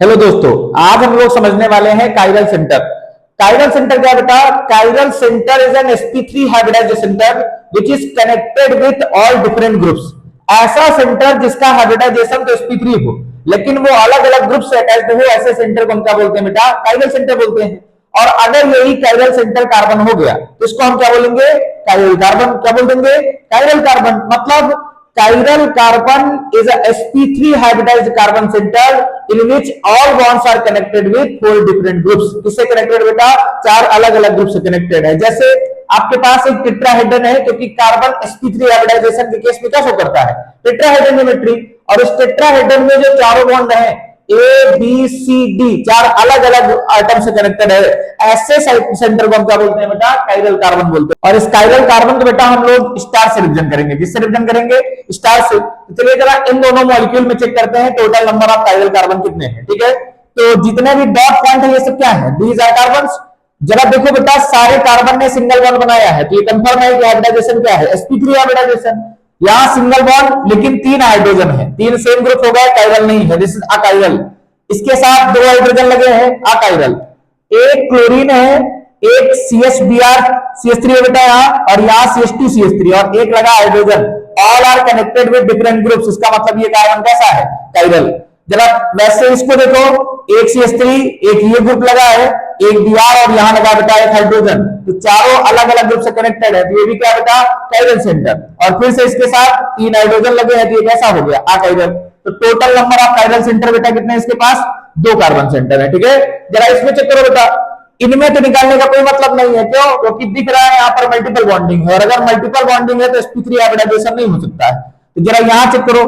Hello दोस्तों, आज हम लोग समझने वाले हैं काइरल सेंटर। काइरल सेंटर क्या बेटा? Chiral centre is an sp3 hybridised centre which is connected with all different groups. ऐसा सेंटर जिसका हाइब्रिडाइजेशन तो sp3 हो लेकिन वो अलग अलग ग्रुप से अटैच्ड हो, ऐसे सेंटर को हम क्या बोलते हैं बेटा? काइरल सेंटर बोलते हैं। और अगर यही काइरल सेंटर कार्बन हो गया तो इसको हम क्या बोलेंगे? Chiral carbon. क्या बोल देंगे? Chiral carbon. मतलब chiral carbon is a sp3 hybridized carbon center in which all bonds are connected with four different groups। किससे कनेक्टेड बेटा? चार अलग अलग ग्रुप से कनेक्टेड है। जैसे आपके पास एक टेट्राहेड्रन है क्योंकि कार्बन sp3 हाइब्रिडाइजेशन के केस में क्या शो करता है? Tetrahedron geometry. और इस टेट्राहेड्रन में जो चारों बॉन्ड है ए बी सी डी, चार अलग अलग आइटम से कनेक्टेड है, ऐसे सेंटर को हम क्या बोलते हैं बेटा? काइरल कार्बन बोलते हैं। और इस काइरल कार्बन को बेटा हम लोग स्टार से रिप्रेजेंट करेंगे। किससे रिप्रेजेंट करेंगे? स्टार से। तो चलिए जरा इन दोनों मॉलिक्यूल में चेक करते हैं total number of chiral carbon कितने हैं। ठीक है, तो जितने भी डॉट पॉइंट है ये सब क्या है? These are carbons. जरा देखो बेटा, सारे कार्बन ने सिंगल बॉन्ड बनाया है, तो ये कंफर्म है कि हाइब्रिडाइजेशन क्या है? sp3 hybridisation. यहां सिंगल बॉन्ड लेकिन तीन हाइड्रोजन है, तीन सेम ग्रुप हो गए, काइरल नहीं है, दिस इज अकाइरल। इसके साथ दो हाइड्रोजन लगे हैं, अकाइरल। एक क्लोरीन है, एक CH CH3 है बेटा यहाँ, और यहाँ CH2 CH3, और एक लगा hydrogen. All are connected with different groups. इसका मतलब ये कार्बन कैसा है? काइरल। जरा वैसे इसको देखो, एक CH3, एक ये ग्रुप लगा है, एक Br और यहां लगा बेटा एक हाइड्रोजन, तो चारों अलग अलग ग्रुप से कनेक्टेड है, तो ये भी क्या बेटा? Chiral centre. और फिर से इसके साथ तीन हाइड्रोजन लगे हैं, तो ये कैसा हो गया? अकाइरल। तो total number of chiral centre बेटा कितने हैं इसके पास? दो कार्बन सेंटर है। ठीक है, जरा इसमें चेक करो बेटा, इनमें तो निकालने का कोई मतलब नहीं है। क्यों? क्योंकि दिख रहा है यहाँ पर मल्टीपल बॉन्डिंग है, और अगर मल्टीपल बॉन्डिंग है तो sp3 हाइब्रिडाइजेशन नहीं हो सकता है। तो जरा यहां चेक करो,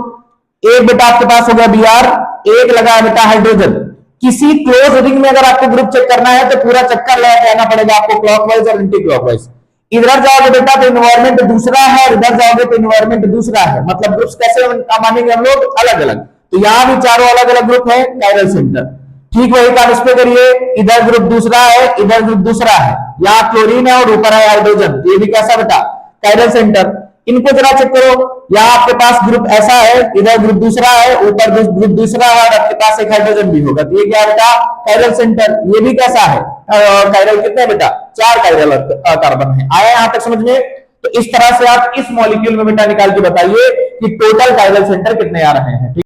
एक बेटा आपके पास हो गया Br, एक लगा है बेटा हाइड्रोजन। किसी क्लोज रिंग में अगर आपको ग्रुप चेक करना है तो पूरा चक्कर लेके आना पड़ेगा आपको, क्लॉकवाइज और एंटी क्लॉकवाइज। इधर जाओगे बेटा तो इन्वायरमेंट दूसरा है, और इधर जाओगे तो इन्वायरमेंट दूसरा है। मतलब ग्रुप्स कैसे मानेंगे हम लोग? अलग अलग। तो यहां भी चारों अलग अलग ग्रुप है, काइरल सेंटर। ठीक वही काम इस पे करिए, इधर ग्रुप दूसरा है, इधर ग्रुप दूसरा है, यहाँ क्लोरीन है और ऊपर है हाइड्रोजन, ये भी कैसा बेटा? Chiral centre. इनको जरा चेक करो, यहाँ आपके पास ग्रुप ऐसा है, इधर ग्रुप दूसरा है, ऊपर ग्रुप दूसरा है, और आपके पास एक हाइड्रोजन भी होगा, तो ये क्या बेटा? Chiral centre. ये भी कैसा है? काइरल। कितने बेटा? चार काइरल कार्बन है। आया यहां तक समझ में? तो इस तरह से आप इस मॉलिक्यूल में बेटा निकाल के बताइए कि टोटल काइरल सेंटर कितने आ रहे हैं।